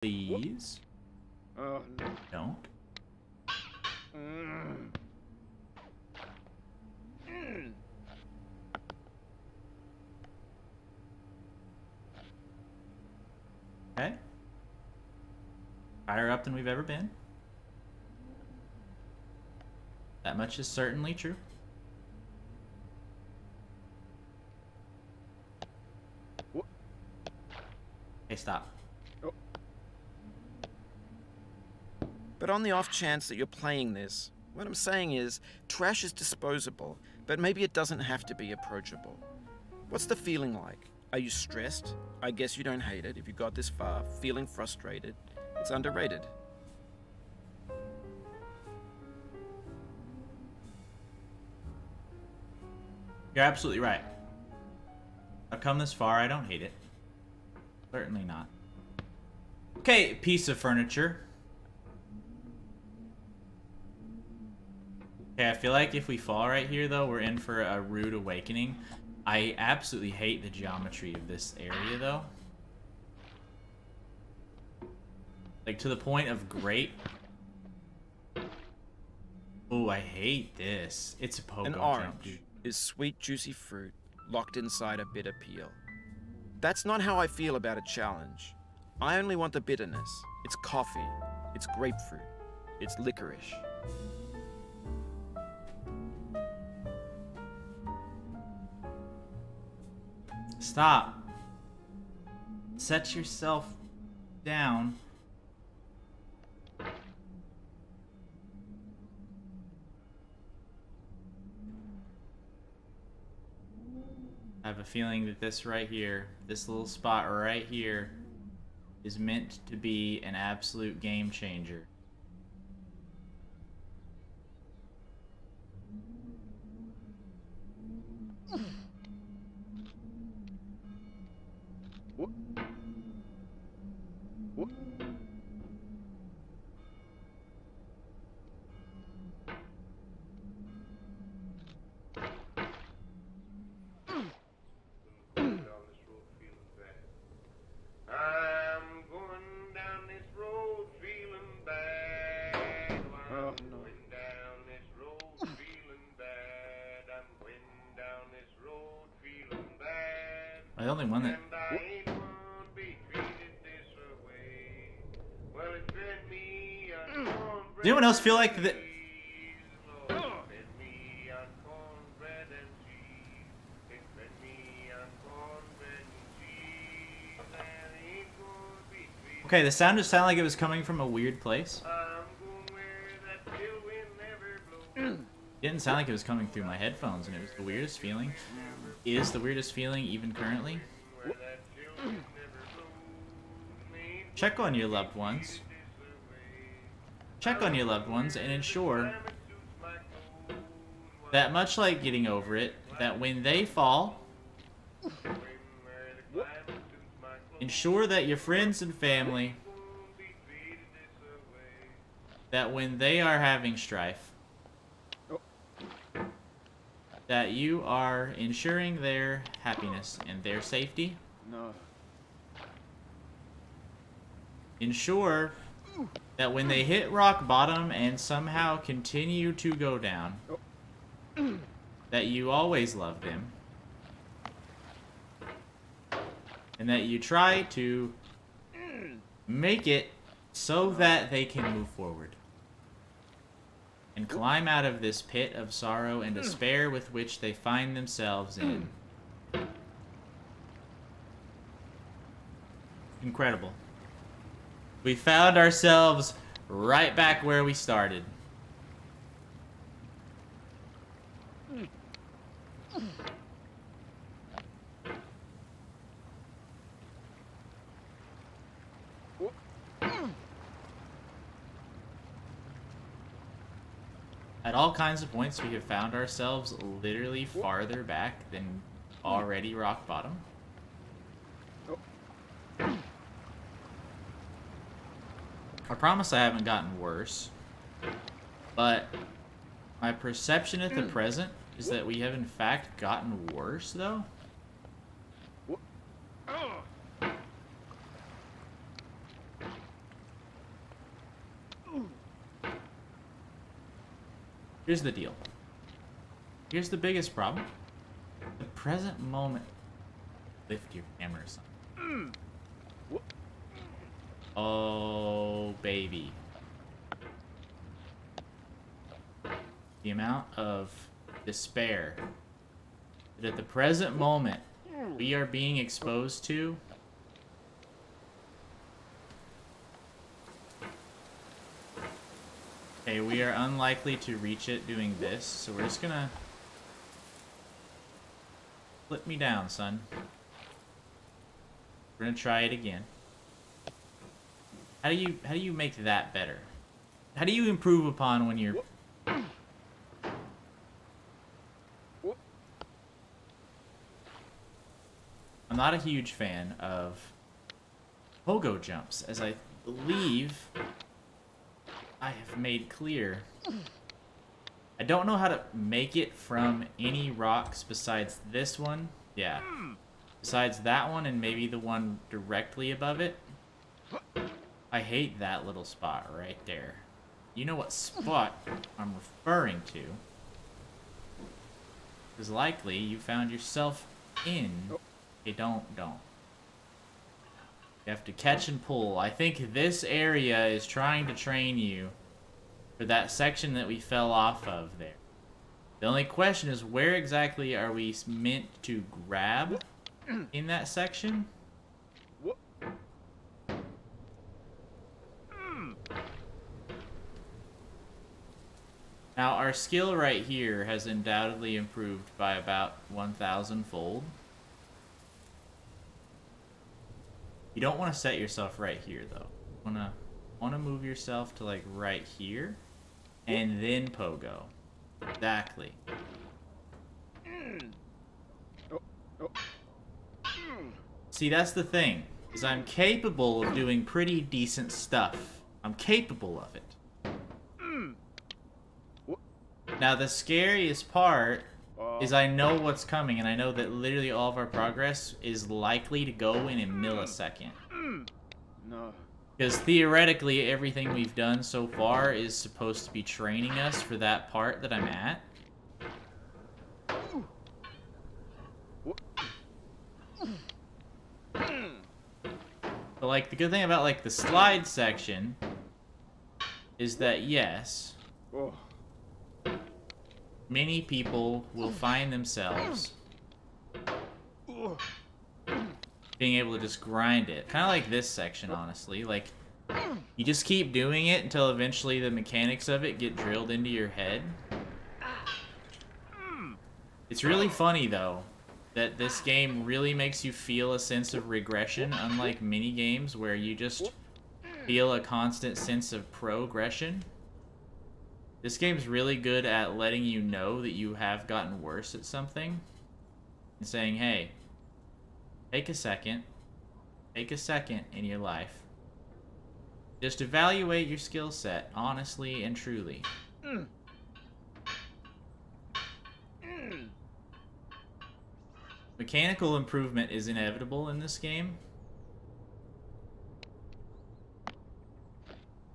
Please. Oh, no. Don't. Okay. Higher up than we've ever been. That much is certainly true. Hey, stop. Oh. But on the off chance that you're playing this, what I'm saying is, trash is disposable, but maybe it doesn't have to be approachable. What's the feeling like? Are you stressed? I guess you don't hate it if you got this far. Feeling frustrated? It's underrated. You're absolutely right. I've come this far, I don't hate it. Certainly not. Okay, piece of furniture. Okay, I feel like if we fall right here, though, we're in for a rude awakening. I absolutely hate the geometry of this area, though. Like, to the point of great... Oh, I hate this. It's a pogo An jump, orange dude. is sweet, juicy fruit locked inside a bitter peel. That's not how I feel about a challenge. I only want the bitterness. It's coffee. It's grapefruit. It's licorice. Stop. Set yourself down. I have a feeling that this right here, this little spot right here, is meant to be an absolute game changer. I'm the only one that... Does anyone else feel like that? Okay, the sound just sounded like it was coming from a weird place. It didn't sound like it was coming through my headphones, and it was the weirdest feeling. Is the weirdest feeling even currently. Check on your loved ones. Check on your loved ones and ensure that, much like getting over it, that when they fall, ensure that your friends and family, that when they are having strife, that you are ensuring their happiness and their safety. No. Ensure that when they hit rock bottom and somehow continue to go down, that you always love them. And that you try to make it so that they can move forward. And climb out of this pit of sorrow and despair with which they find themselves in. Incredible. We found ourselves right back where we started. At all kinds of points, we have found ourselves literally farther back than already rock bottom. I promise I haven't gotten worse, but my perception at the present is that we have in fact gotten worse, though. Here's the deal. Here's the biggest problem. The present moment. Lift your camera, son. Oh, baby. The amount of despair that at the present moment we are being exposed to. Okay, we are unlikely to reach it doing this, so we're just gonna flip me down, son. We're gonna try it again. How do you make that better? How do you improve upon when you're... I'm not a huge fan of pogo jumps, as I believe I have made clear. I don't know how to make it from any rocks besides this one. Yeah. Besides that one and maybe the one directly above it. I hate that little spot right there. You know what spot I'm referring to. Because likely you found yourself in... Okay, don't. You have to catch and pull. I think this area is trying to train you for that section that we fell off of there. The only question is, where exactly are we meant to grab in that section? Now, our skill right here has undoubtedly improved by about 1,000-fold. You don't want to set yourself right here, though. You want to move yourself to, like, right here, and then pogo. Exactly. See, that's the thing, is I'm capable of doing pretty decent stuff. I'm capable of it. Now, the scariest part is I know what's coming, and I know that literally all of our progress is likely to go in a millisecond. No. Because theoretically, everything we've done so far is supposed to be training us for that part that I'm at. But, like, the good thing about, like, the slide section is that, yes, many people will find themselves being able to just grind it. Kind of like this section, honestly. Like, you just keep doing it until eventually the mechanics of it get drilled into your head. It's really funny, though, that this game really makes you feel a sense of regression, unlike mini games where you just feel a constant sense of progression. This game's really good at letting you know that you have gotten worse at something and saying, hey, take a second in your life. Just evaluate your skill set, honestly and truly. Mechanical improvement is inevitable in this game.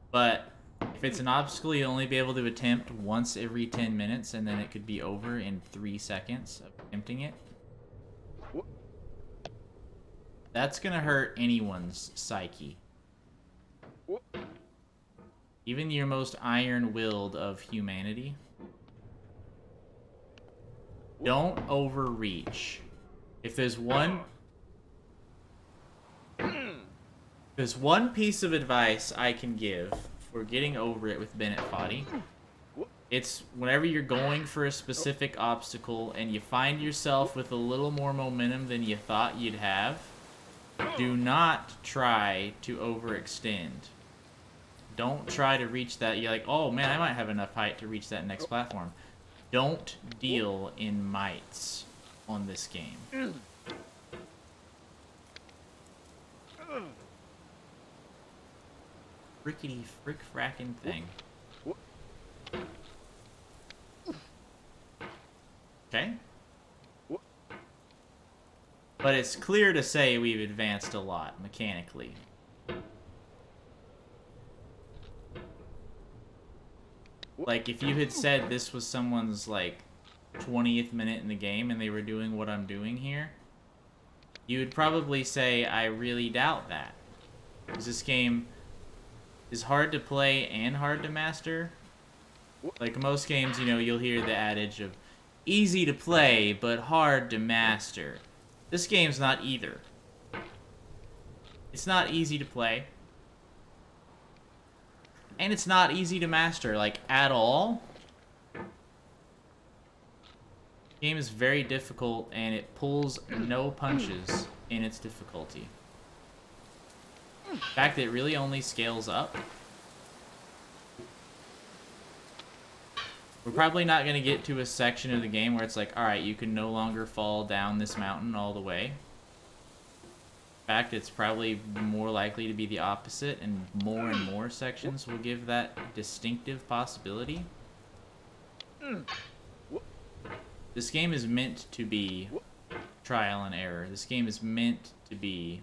But if it's an obstacle, you'll only be able to attempt once every 10 minutes, and then it could be over in 3 seconds of attempting it. That's gonna hurt anyone's psyche. Even your most iron-willed of humanity. Don't overreach. If there's one piece of advice I can give for getting over it with Bennett Foddy, it's whenever you're going for a specific obstacle and you find yourself with a little more momentum than you thought you'd have, do not try to overextend. Don't try to reach that. You're like, oh man, I might have enough height to reach that next platform. Don't deal in mites on this game. Frickety frick frackin' thing. Okay. But it's clear to say we've advanced a lot mechanically. Like, if you had said this was someone's, like, 20th minute in the game and they were doing what I'm doing here, you would probably say, I really doubt that. Because this game is hard to play and hard to master. Like most games, you know, you'll hear the adage of easy to play, but hard to master. This game's not either. It's not easy to play. And it's not easy to master, like, at all. The game is very difficult, and it pulls no punches in its difficulty. In fact, it really only scales up. We're probably not going to get to a section of the game where it's like, alright, you can no longer fall down this mountain all the way. In fact, it's probably more likely to be the opposite, and more sections will give that distinctive possibility. This game is meant to be trial and error. This game is meant to be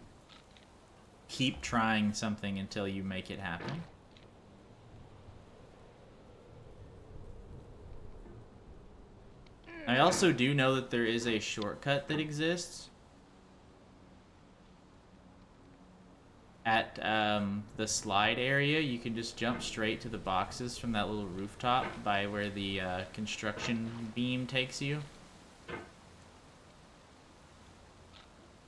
keep trying something until you make it happen. I also do know that there is a shortcut that exists at the slide area. You can just jump straight to the boxes from that little rooftop by where the construction beam takes you.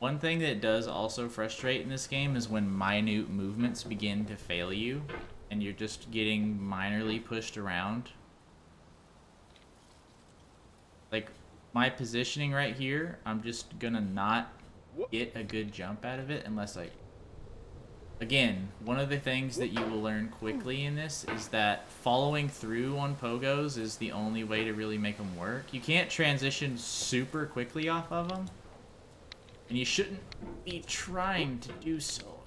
One thing that does also frustrate in this game is when minute movements begin to fail you and you're just getting minorly pushed around. Like, my positioning right here, I'm just gonna not get a good jump out of it unless I... Again, one of the things that you will learn quickly in this is that following through on pogos is the only way to really make them work. You can't transition super quickly off of them, and you shouldn't be trying to do so.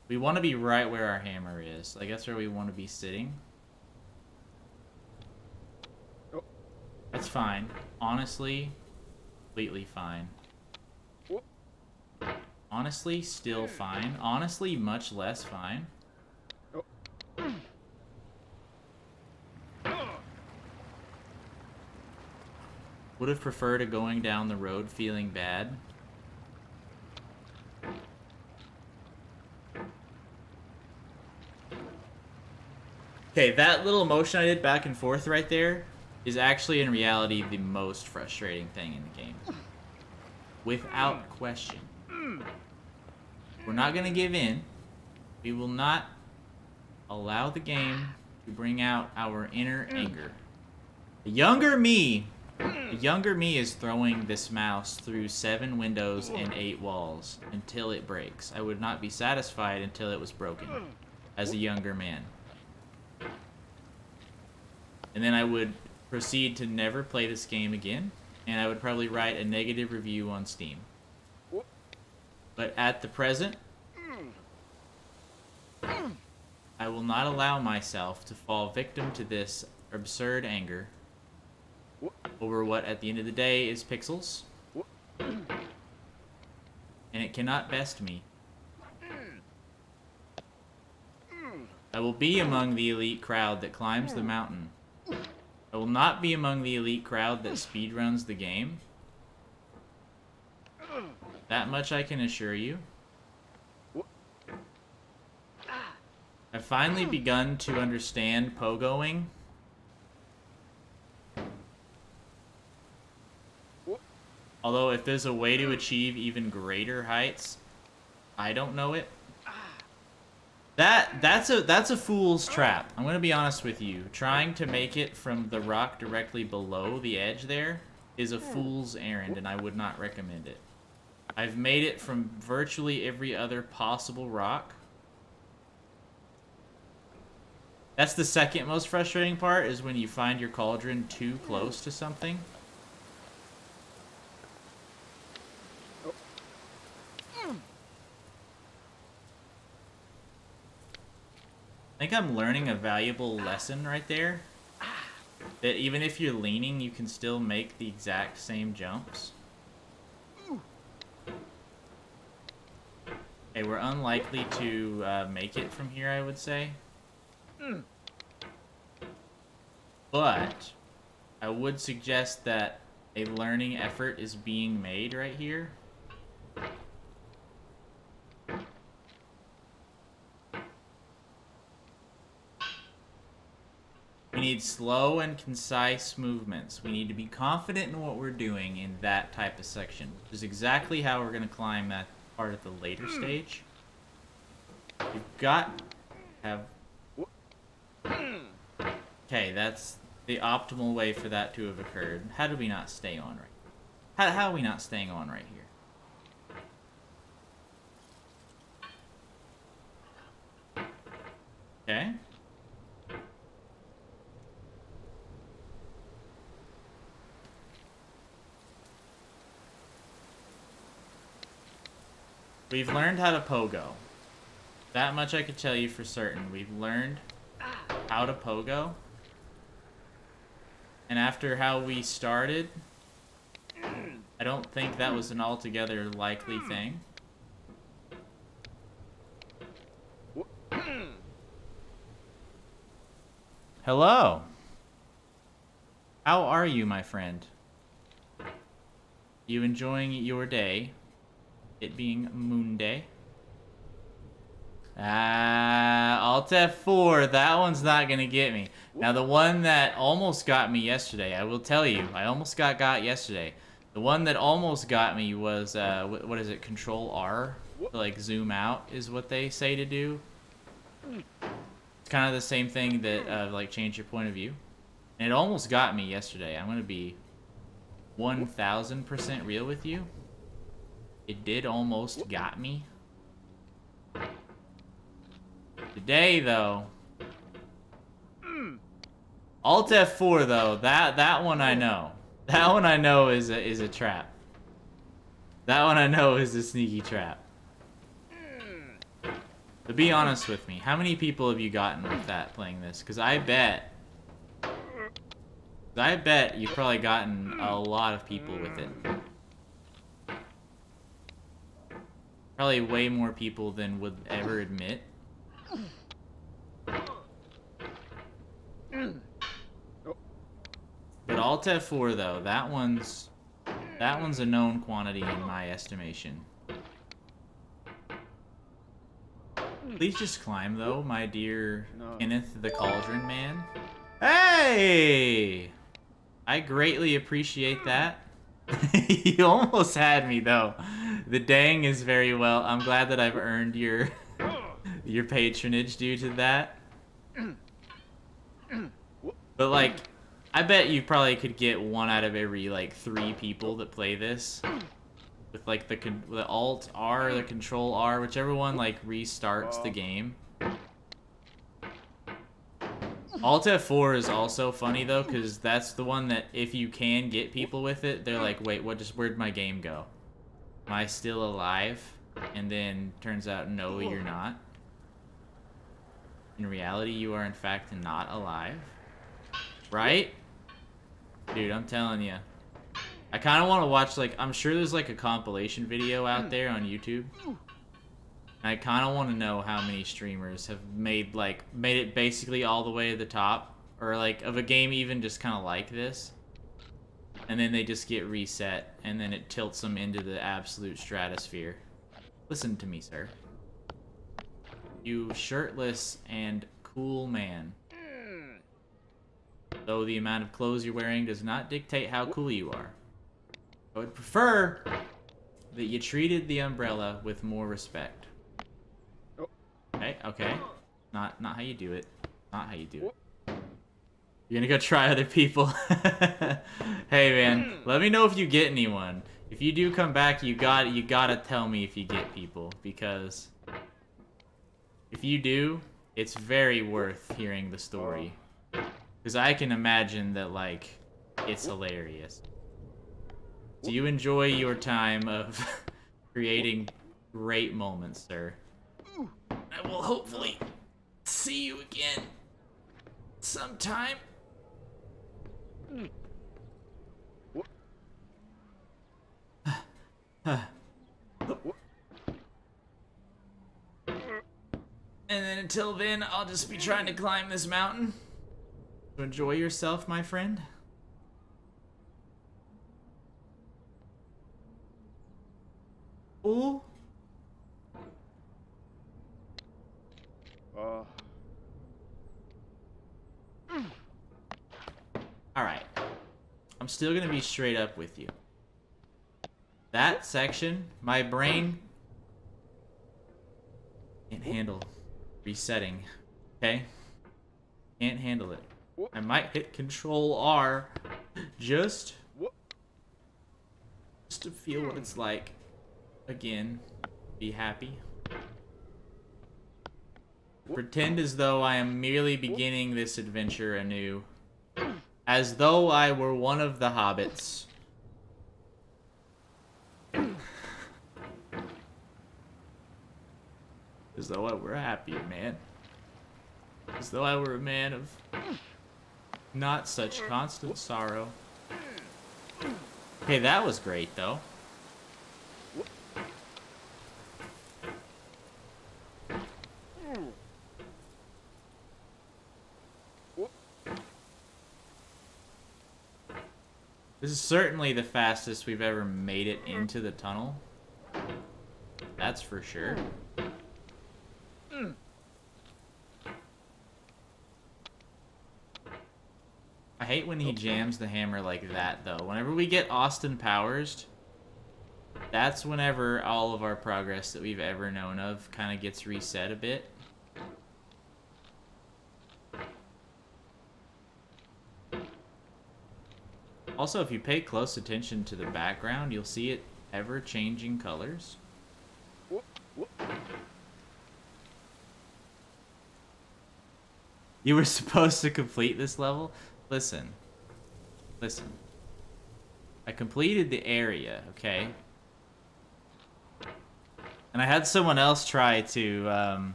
We want to be right where our hammer is. Like, that's where we want to be sitting. That's fine. Honestly, completely fine. Honestly, still fine. Honestly, much less fine. Would have preferred going down the road feeling bad. Okay, that little motion I did back and forth right there is actually in reality the most frustrating thing in the game. Without question. We're not going to give in. We will not allow the game to bring out our inner anger. The younger me is throwing this mouse through 7 windows and 8 walls until it breaks. I would not be satisfied until it was broken as a younger man. And then I would proceed to never play this game again, and I would probably write a negative review on Steam. But at the present, I will not allow myself to fall victim to this absurd anger over what at the end of the day is pixels, and it cannot best me. I will be among the elite crowd that climbs the mountain. I will not be among the elite crowd that speedruns the game. That much I can assure you. I've finally begun to understand pogoing. Although if there's a way to achieve even greater heights, I don't know it. That's a fool's trap. I'm gonna be honest with you. Trying to make it from the rock directly below the edge there is a fool's errand, and I would not recommend it. I've made it from virtually every other possible rock. That's the second most frustrating part, is when you find your cauldron too close to something. I think I'm learning a valuable lesson right there. That even if you're leaning, you can still make the exact same jumps. Okay, we're unlikely to make it from here, I would say. But I would suggest that a learning effort is being made right here. We need slow and concise movements. We need to be confident in what we're doing in that type of section, which is exactly how we're going to climb that part at the later stage. You've got to have... Okay, that's the optimal way for that to have occurred. How did we not stay on right? How are we not staying on right here? Okay. We've learned how to pogo. That much I could tell you for certain. We've learned how to pogo. And after how we started, I don't think that was an altogether likely thing. Hello. How are you, my friend? You enjoying your day? It being Moon Day. Alt F4, that one's not gonna get me. Now the one that almost got me yesterday, I will tell you, I almost got yesterday. The one that almost got me was, what is it, Control R? To, like, zoom out is what they say to do. It's kind of the same thing that, like, change your point of view. And it almost got me yesterday. I'm gonna be 1000% real with you. It did almost got me. Today, though, Alt F4 though, that one I know. That one I know is a trap. That one I know is a sneaky trap. But be honest with me, how many people have you gotten with that playing this? Because I bet you've probably gotten a lot of people with it. Probably way more people than would ever admit. But Alt F4 though, that one's a known quantity in my estimation. Please just climb though, my dear Kenneth the Cauldron Man. Hey! I greatly appreciate that. You almost had me though. The dang is very well. I'm glad that I've earned your patronage due to that. But like, I bet you probably could get 1 out of every like 3 people that play this with like the Alt R or the Control R, whichever one like restarts the game. Alt F4 is also funny though, because that's the one that if you can get people with it, they're like, wait, where'd my game go? Am I still alive? And then turns out, no, you're not. In reality, you are in fact not alive. Right? Dude, I'm telling you. I kind of want to watch, like, I'm sure there's like a compilation video out there on YouTube. I kind of want to know how many streamers have made it basically all the way to the top, or like of a game even just kind of like this, and then they just get reset, and then it tilts them into the absolute stratosphere. Listen to me, sir. You shirtless and cool man. Though the amount of clothes you're wearing does not dictate how cool you are. I would prefer that you treated the umbrella with more respect. Okay, okay. Not how you do it. Not how you do it. You're gonna go try other people. Hey man, let me know if you get anyone. If you do come back, you gotta tell me if you get people, because if you do, it's very worth hearing the story. Because I can imagine that, like, it's hilarious. Do you enjoy your time of creating great moments, sir? I will hopefully see you again sometime. And then until then, I'll just be trying to climb this mountain. So enjoy yourself, my friend. Ooh. Alright. I'm still gonna be straight up with you. That section, my brain can't handle resetting. Okay? Can't handle it. I might hit Control R just to feel what it's like. Again, be happy. Pretend as though I am merely beginning this adventure anew. As though I were one of the hobbits. As though I were a happier man. As though I were a man of not such constant sorrow. Okay, that was great, though. This is certainly the fastest we've ever made it into the tunnel. That's for sure. I hate when he jams the hammer like that, though. Whenever we get Austin Powers, that's whenever all of our progress that we've ever known of kind of gets reset a bit. Also, if you pay close attention to the background, you'll see it ever-changing colors. You were supposed to complete this level? Listen. Listen. I completed the area, okay? And I had someone else try to,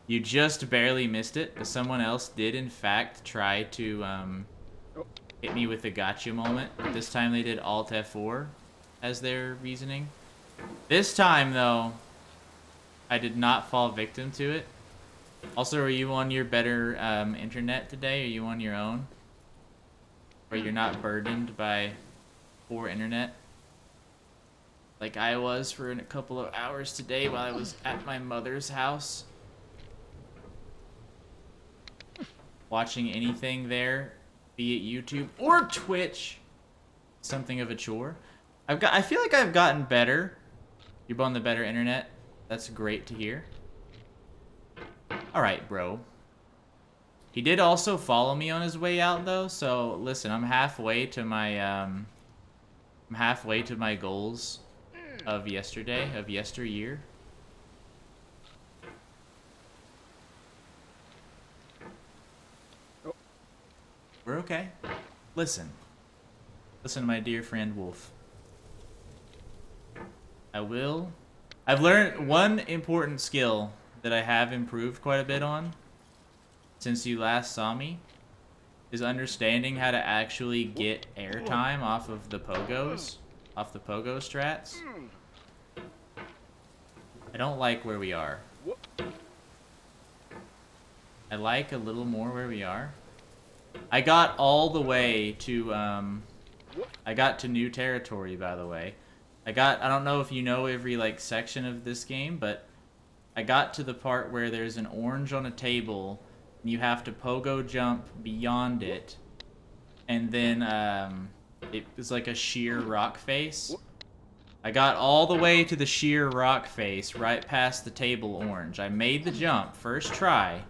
you just barely missed it, but someone else did, in fact, try to, hit me with a gotcha moment. This time they did Alt F4 as their reasoning. This time, though, I did not fall victim to it. Also, are you on your better internet today? Are you on your own? Or you're not burdened by poor internet? Like I was for a couple of hours today while I was at my mother's house. Watching anything there, be it YouTube or Twitch. Something of a chore. I feel like I've gotten better. You're on the better internet. That's great to hear. Alright, bro. He did also follow me on his way out, though, so listen, I'm halfway to my goals of yesterday, of yesteryear. We're okay. Listen. Listen, my dear friend Wolf. I've learned one important skill that I have improved quite a bit on since you last saw me is understanding how to actually get airtime off of the pogos, off the pogo strats. I don't like where we are. I like a little more where we are. I got all the way to, I got to new territory, by the way. I don't know if you know every, like, section of this game, but I got to the part where there's an orange on a table, and you have to pogo jump beyond it, and then, it was like a sheer rock face. I got all the way to the sheer rock face, right past the table orange. I made the jump, first try.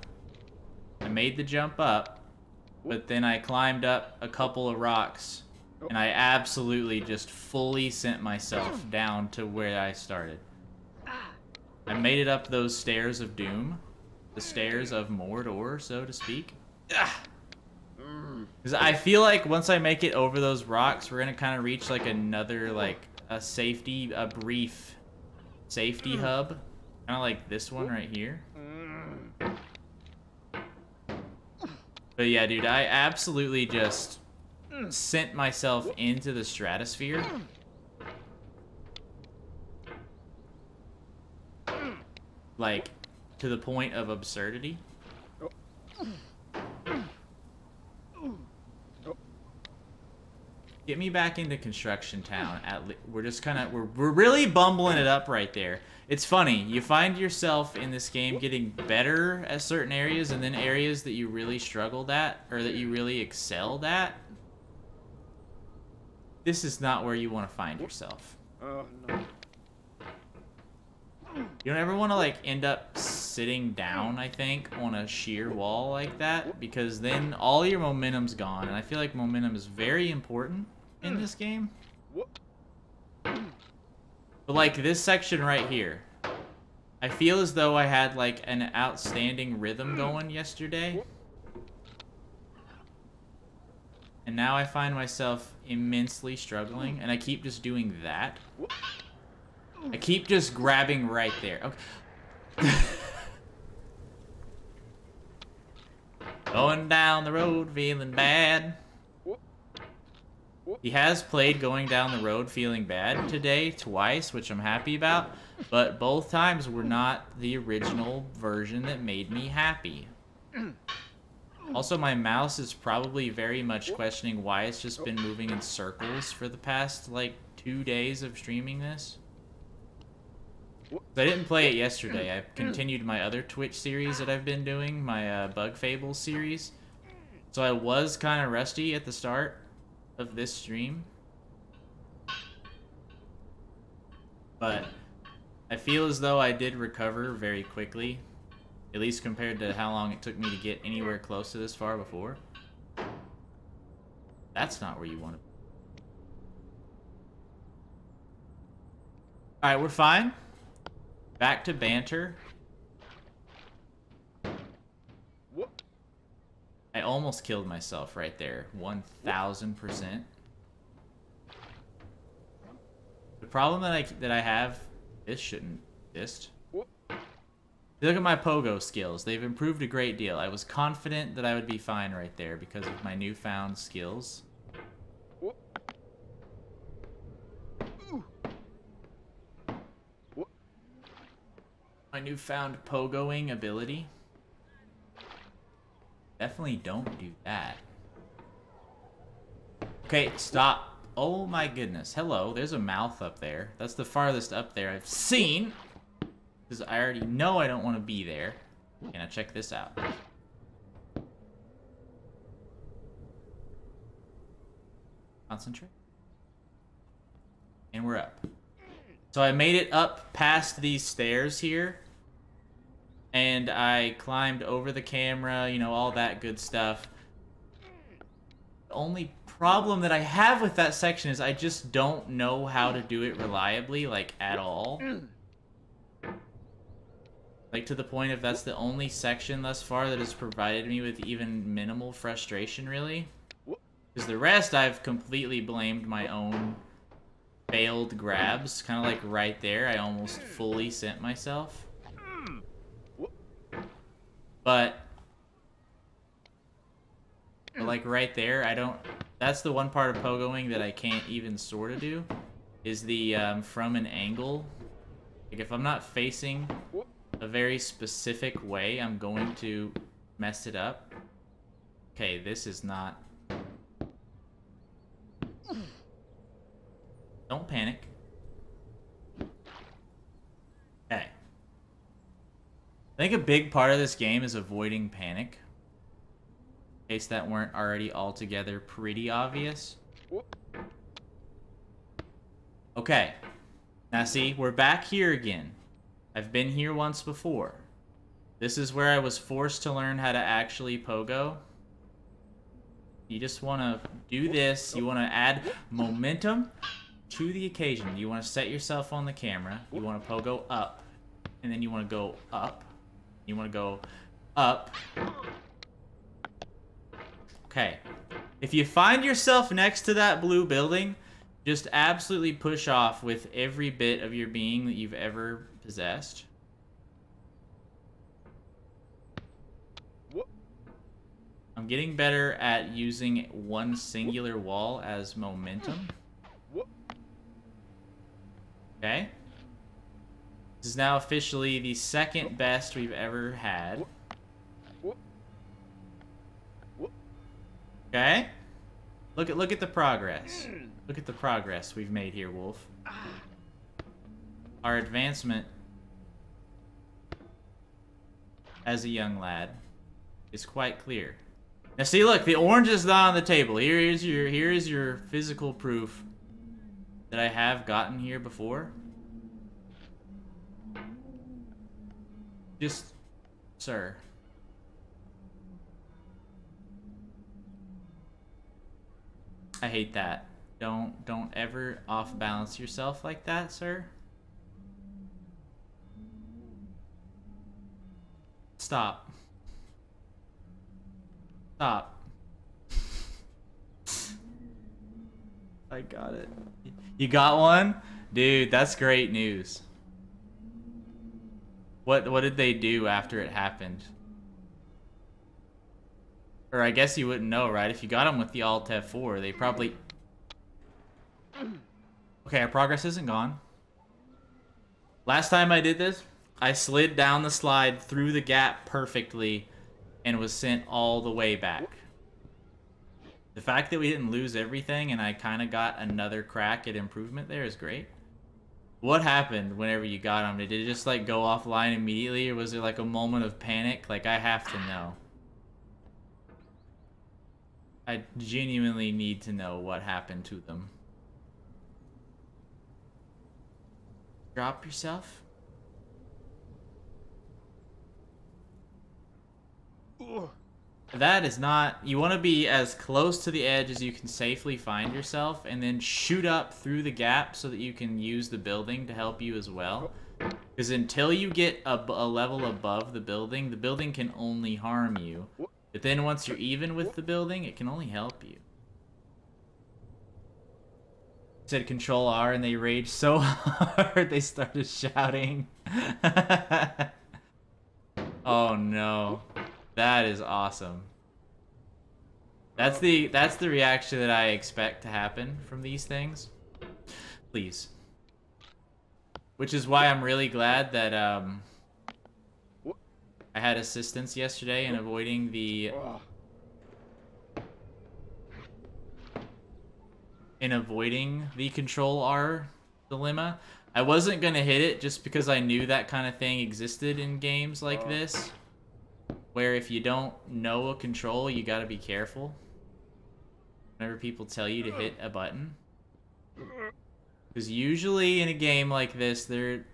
I made the jump up, but then I climbed up a couple of rocks, and I absolutely just fully sent myself down to where I started. I made it up those stairs of doom. The stairs of Mordor, so to speak. Because I feel like once I make it over those rocks, we're gonna kind of reach like another, like, a brief safety hub. Kind of like this one right here. But yeah, dude, I absolutely just sent myself into the stratosphere. Like, to the point of absurdity. Get me back into Construction Town. We're just kind of we're really bumbling it up right there. It's funny. You find yourself in this game getting better at certain areas, and then areas that you really struggled at or that you really excelled at. This is not where you want to find yourself. Oh no. You don't ever want to like end up sitting down, I think, on a sheer wall like that, because then all your momentum's gone, and I feel like momentum is very important in this game. But like this section right here, I feel as though I had like an outstanding rhythm going yesterday, and now I find myself immensely struggling, and I keep just doing that. I keep just grabbing right there. Okay. Going down the road feeling bad. He has played Going Down the Road Feeling Bad today twice, which I'm happy about, but both times were not the original version that made me happy. Also, my mouse is probably very much questioning why it's just been moving in circles for the past, like, 2 days of streaming this. I didn't play it yesterday. I continued my other Twitch series that I've been doing, my Bug Fables series. So I was kind of rusty at the start of this stream. But I feel as though I did recover very quickly. At least compared to how long it took me to get anywhere close to this far before. That's not where you want to be. Alright, we're fine. Back to banter. I almost killed myself right there. 1000%. The problem that I have, this shouldn't exist. Look at my pogo skills. They've improved a great deal. I was confident that I would be fine right there because of my newfound skills. My newfound pogoing ability. Definitely don't do that. Okay, stop. Oh my goodness. Hello, there's a mouth up there. That's the farthest up there I've seen. Because I already know I don't want to be there. Okay, now check this out. Concentrate. And we're up. So I made it up past these stairs here. And I climbed over the camera, you know, all that good stuff. The only problem that I have with that section is I just don't know how to do it reliably, like, at all. Like, to the point of that's the only section thus far that has provided me with even minimal frustration, really. Because the rest I've completely blamed my own failed grabs. Kind of like right there, I almost fully sent myself. But like right there, I don't... That's the one part of pogoing that I can't even sort of do. Is the from an angle. Like if I'm not facing a very specific way, I'm going to mess it up. Okay, this is not... Don't panic. Okay. I think a big part of this game is avoiding panic. In case that weren't already altogether pretty obvious. Okay. Now see, we're back here again. I've been here once before. This is where I was forced to learn how to actually pogo. You just want to do this. You want to add momentum to the occasion. You want to set yourself on the camera. You want to pogo up. And then you want to go up. You want to go up. Okay. If you find yourself next to that blue building, just absolutely push off with every bit of your being that you've ever possessed. I'm getting better at using one singular wall as momentum. Okay. This is now officially the second best we've ever had. Okay? Look at the progress. Look at the progress we've made here, Wolf. Our advancement as a young lad is quite clear. Now see, look, the orange is not on the table. Here is your physical proof that I have gotten here before. Just, sir. I hate that. Don't ever off balance yourself like that, sir. Stop. Stop. I got it. You got one? Dude, that's great news. What did they do after it happened? Or I guess you wouldn't know, right? If you got them with the Alt F4, they probably... Okay, our progress isn't gone. Last time I did this, I slid down the slide through the gap perfectly and was sent all the way back. The fact that we didn't lose everything and I kind of got another crack at improvement there is great. What happened whenever you got them? Did it just like go offline immediately, or was there like a moment of panic? Like, I have to know. I genuinely need to know what happened to them. Drop yourself? That is not... You want to be as close to the edge as you can safely find yourself, and then shoot up through the gap so that you can use the building to help you as well. Because until you get a level above the building can only harm you. But then once you're even with the building, it can only help you. Said Control R and they raged so hard they started shouting. Oh no. That is awesome. That's the reaction that I expect to happen from these things. Please. Which is why I'm really glad that I had assistance yesterday in avoiding the Control R dilemma. I wasn't gonna hit it just because I knew that kind of thing existed in games like this, where if you don't know a control, you gotta be careful whenever people tell you to hit a button. Because usually in a game like this, they're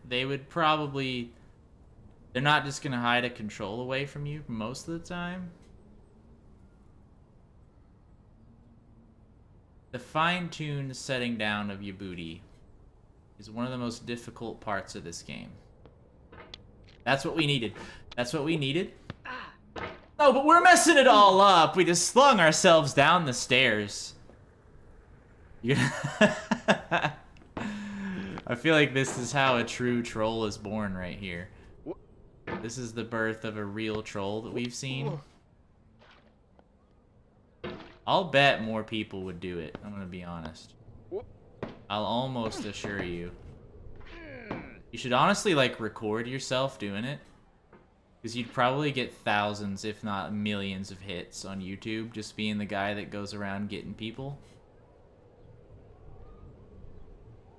not just gonna hide a control away from you most of the time. The fine-tuned setting down of your booty is one of the most difficult parts of this game. That's what we needed. That's what we needed. No, but we're messing it all up. We just slung ourselves down the stairs. I feel like this is how a true troll is born right here. This is the birth of a real troll that we've seen. I'll bet more people would do it, I'm gonna be honest. I'll almost assure you. You should honestly, like, record yourself doing it. Because you'd probably get thousands, if not millions of hits on YouTube, just being the guy that goes around getting people.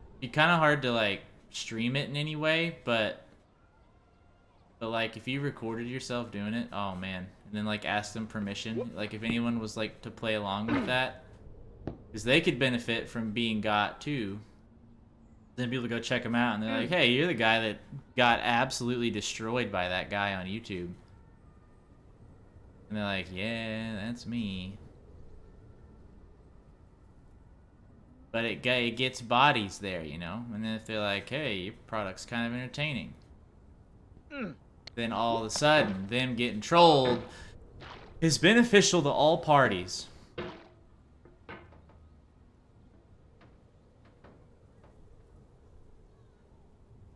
It'd be kind of hard to, like, stream it in any way, but like, if you recorded yourself doing it, oh man. And then, like, ask them permission. Like, if anyone was, like, to play along with that. Because they could benefit from being got, too. Then people go check them out, and they're like, hey, you're the guy that got absolutely destroyed by that guy on YouTube. And they're like, yeah, that's me. But it gets bodies there, you know? And then if they're like, hey, your product's kind of entertaining. Then all of a sudden, them getting trolled is beneficial to all parties.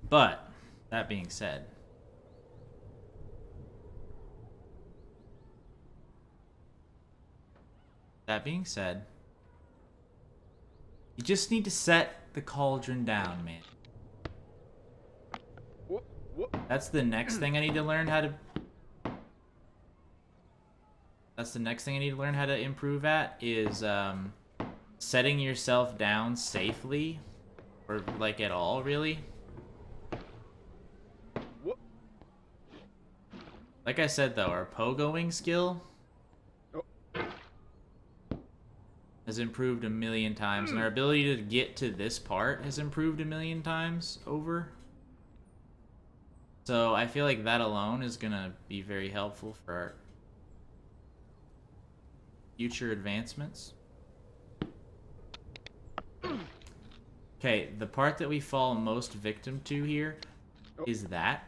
But, that being said, you just need to set the cauldron down, man. That's the next thing I need to learn how to... That's the next thing I need to learn how to improve at, is setting yourself down safely. Or, like, at all, really. Like I said, though, our pogoing skill has improved 1,000,000 times, and our ability to get to this part has improved 1,000,000 times over. So I feel like that alone is gonna be very helpful for our future advancements. Okay, the part that we fall most victim to here is that.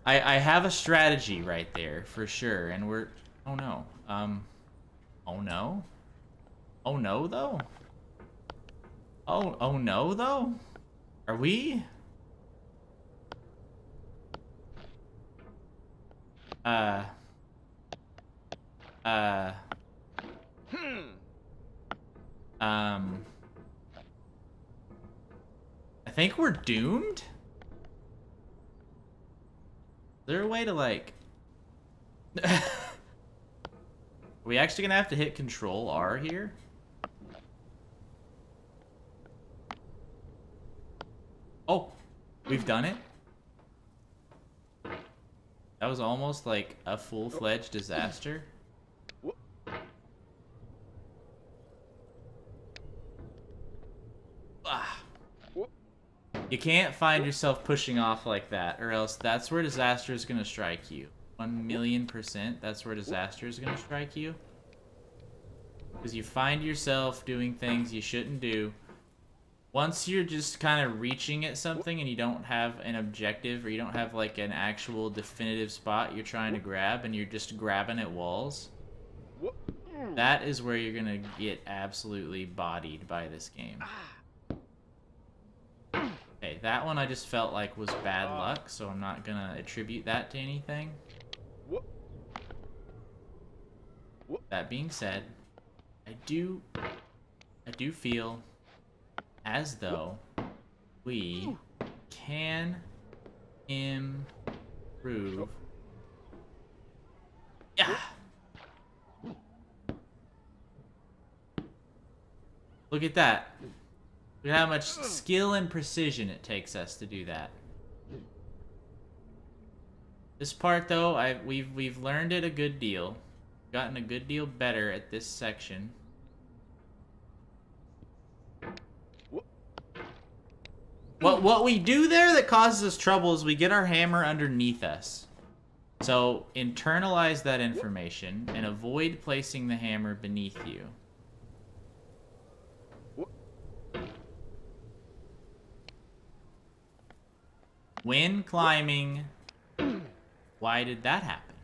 I have a strategy right there, for sure, and we're... Oh, no. Oh, no? Oh, no, though? Oh, no, though? Are we? I think we're doomed? Is there a way to, like... Are we actually gonna have to hit Control R here? Oh, we've done it? That was almost like a full-fledged disaster. Ah. You can't find yourself pushing off like that, or else that's where disaster is gonna strike you. 1,000,000%, that's where disaster is gonna strike you. Because you find yourself doing things you shouldn't do. Once you're just kind of reaching at something and you don't have an objective, or you don't have like an actual definitive spot you're trying to grab, and you're just grabbing at walls, that is where you're gonna get absolutely bodied by this game. Okay, that one I just felt like was bad luck, so I'm not gonna attribute that to anything. That being said, I do feel as though we can improve. Yeah. Look at that. Look at how much skill and precision it takes us to do that. This part, though, we've learned it a good deal. Gotten a good deal better at this section. What we do there that causes us trouble is we get our hammer underneath us. So internalize that information and avoid placing the hammer beneath you. When climbing, why did that happen?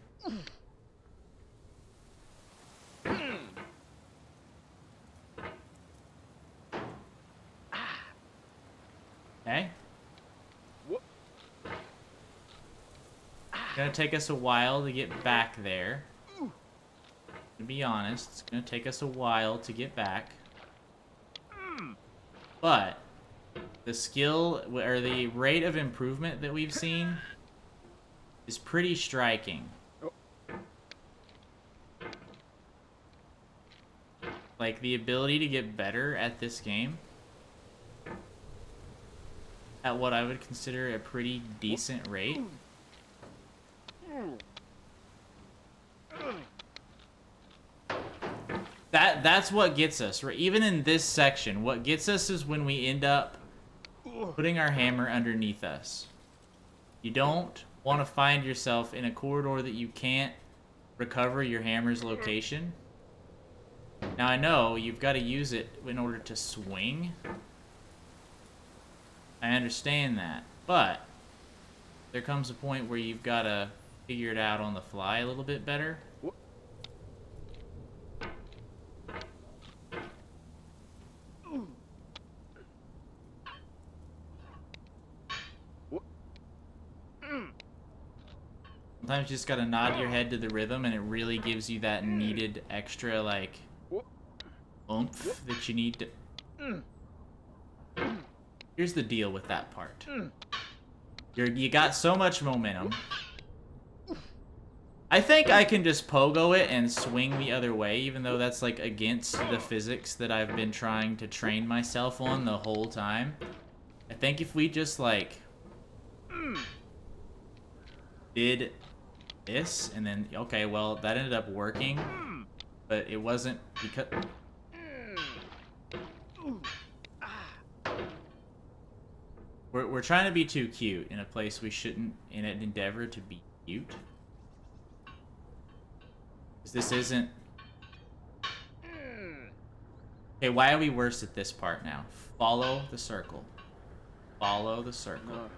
Okay. It's gonna take us a while to get back there. To be honest, it's gonna take us a while to get back. But the skill, or the rate of improvement that we've seen is pretty striking. Like, the ability to get better at this game at what I would consider a pretty decent rate. That's what gets us, right? Even in this section, what gets us is when we end up putting our hammer underneath us. You don't want to find yourself in a corridor that you can't recover your hammer's location. Now, I know you've got to use it in order to swing. I understand that, but there comes a point where you've got to figure it out on the fly a little bit better. Sometimes you just gotta nod your head to the rhythm, and it really gives you that needed extra, like, oomph that you need to... Here's the deal with that part. You got so much momentum. I think I can just pogo it and swing the other way, even though that's like against the physics that I've been trying to train myself on the whole time. I think if we just like did this and then, okay, well, that ended up working, but it wasn't because... We're trying to be too cute in a place we shouldn't, in an endeavor to be cute. Because this isn't... Okay, why are we worse at this part now? Follow the circle. Follow the circle.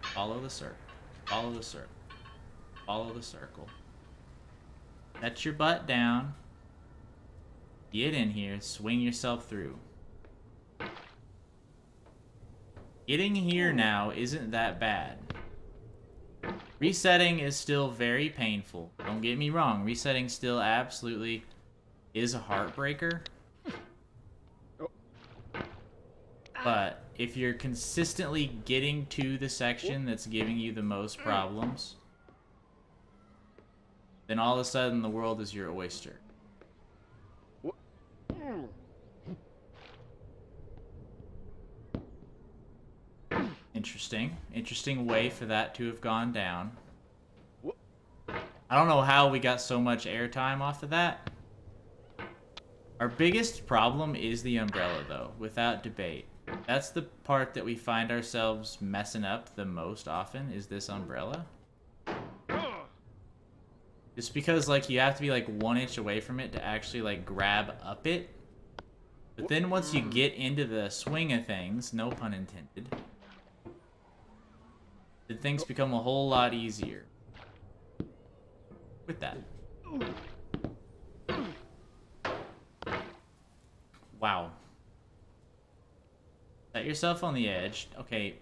Follow the circle. Follow the circle. Follow the circle. Set your butt down. Get in here. Swing yourself through. Getting here now isn't that bad. Resetting is still very painful. Don't get me wrong. Resetting still absolutely is a heartbreaker. But if you're consistently getting to the section that's giving you the most problems, then all of a sudden the world is your oyster. Interesting. Interesting way for that to have gone down. I don't know how we got so much airtime off of that. Our biggest problem is the umbrella, though, without debate. That's the part that we find ourselves messing up the most often, is this umbrella. Just because, like, you have to be, like, 1 inch away from it to actually, like, grab up it. But then once you get into the swing of things, no pun intended, then things become a whole lot easier. With that. Wow. Set yourself on the edge. Okay,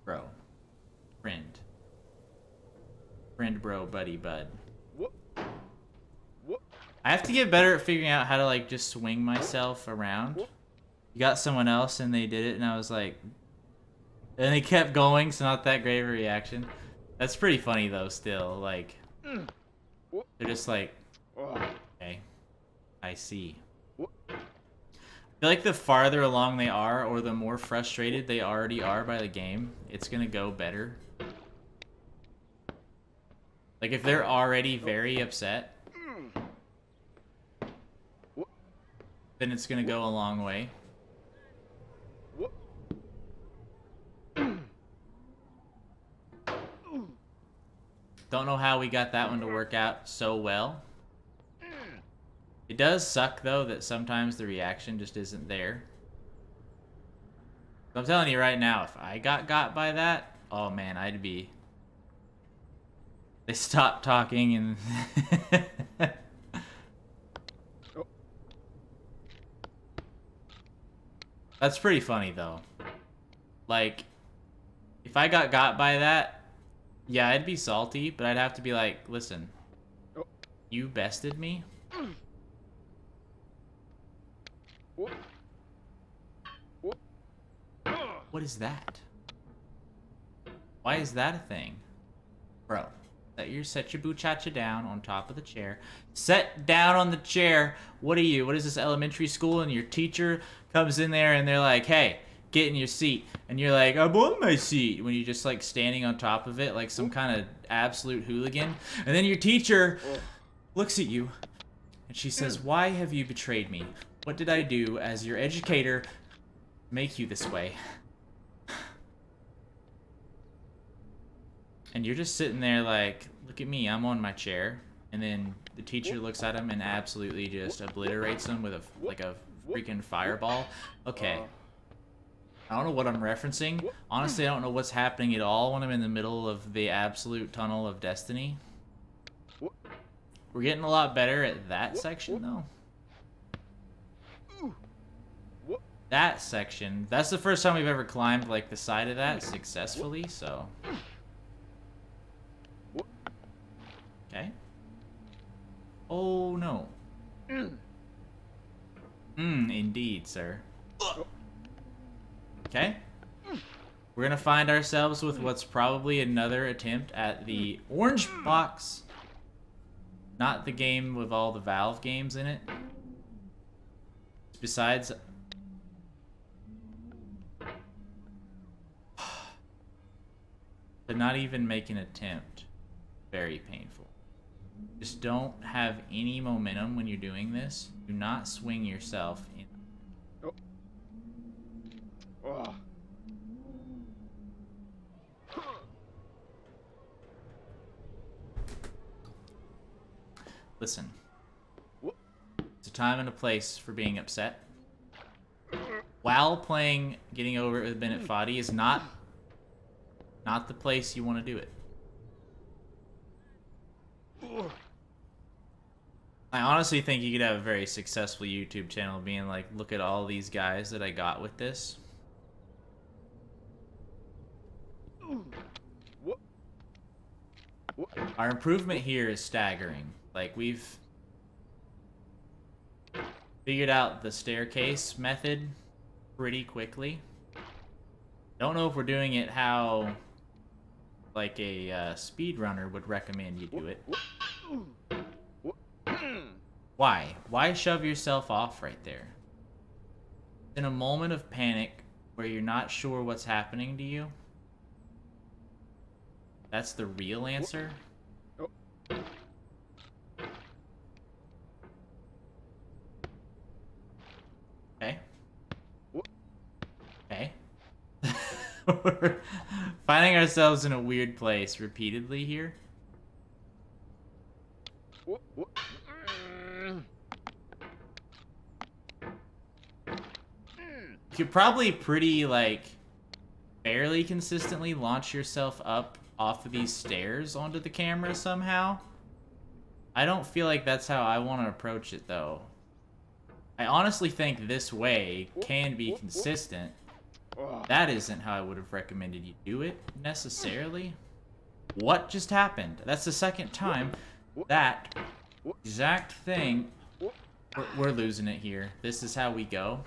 bro. Friend. Friend, bro, buddy, bud. I have to get better at figuring out how to, like, just swing myself around. You got someone else and they did it and I was like... And they kept going, so not that great of a reaction. That's pretty funny, though, still. Like... They're just like... Okay. I see. I feel like the farther along they are, or the more frustrated they already are by the game, it's gonna go better. Like, if they're already very upset, then it's gonna go a long way. Don't know how we got that one to work out so well. It does suck, though, that sometimes the reaction just isn't there. I'm telling you right now, if I got by that, oh man, I'd be... They stopped talking and... That's pretty funny, though. Like, if I got by that, yeah, I'd be salty, but I'd have to be like, listen, you bested me? What is that? Why is that a thing? Bro, set your buchacha down on top of the chair. Set down on the chair. What are you? What is this, elementary school? And your teacher comes in there and they're like, hey, get in your seat. And you're like, I'm on my seat. When you're just like standing on top of it like some kind of absolute hooligan. And then your teacher looks at you and she says, why have you betrayed me? What did I do as your educator to make you this way? And you're just sitting there like, look at me, I'm on my chair. And then the teacher looks at him and absolutely just obliterates him with a freaking fireball. Okay. I don't know what I'm referencing. Honestly, I don't know what's happening at all when I'm in the middle of the absolute tunnel of destiny. We're getting a lot better at that section, though. That section, that's the first time we've ever climbed, like, the side of that successfully, so... Okay. Oh, no. Indeed, sir. Okay. We're gonna find ourselves with what's probably another attempt at the orange box. Not the game with all the Valve games in it. Besides... to not even make an attempt. Very painful. Just don't have any momentum when you're doing this. Do not swing yourself in. Oh. Oh. Listen. It's a time and a place for being upset. While playing Getting Over It with Bennett Foddy is not the place you want to do it. I honestly think you could have a very successful YouTube channel being like, look at all these guys that I got with this. Our improvement here is staggering. Like, we've figured out the staircase method pretty quickly. Don't know if we're doing it how, like, a speedrunner would recommend you do it. Why? Why shove yourself off right there? In a moment of panic where you're not sure what's happening to you? That's the real answer? Okay. Okay. We're finding ourselves in a weird place repeatedly here. You could probably pretty, like, fairly consistently launch yourself up off of these stairs onto the camera somehow. I don't feel like that's how I want to approach it, though. I honestly think this way can be consistent. That isn't how I would have recommended you do it, necessarily. What just happened? That's the second time that exact thing. We're losing it here. This is how we go.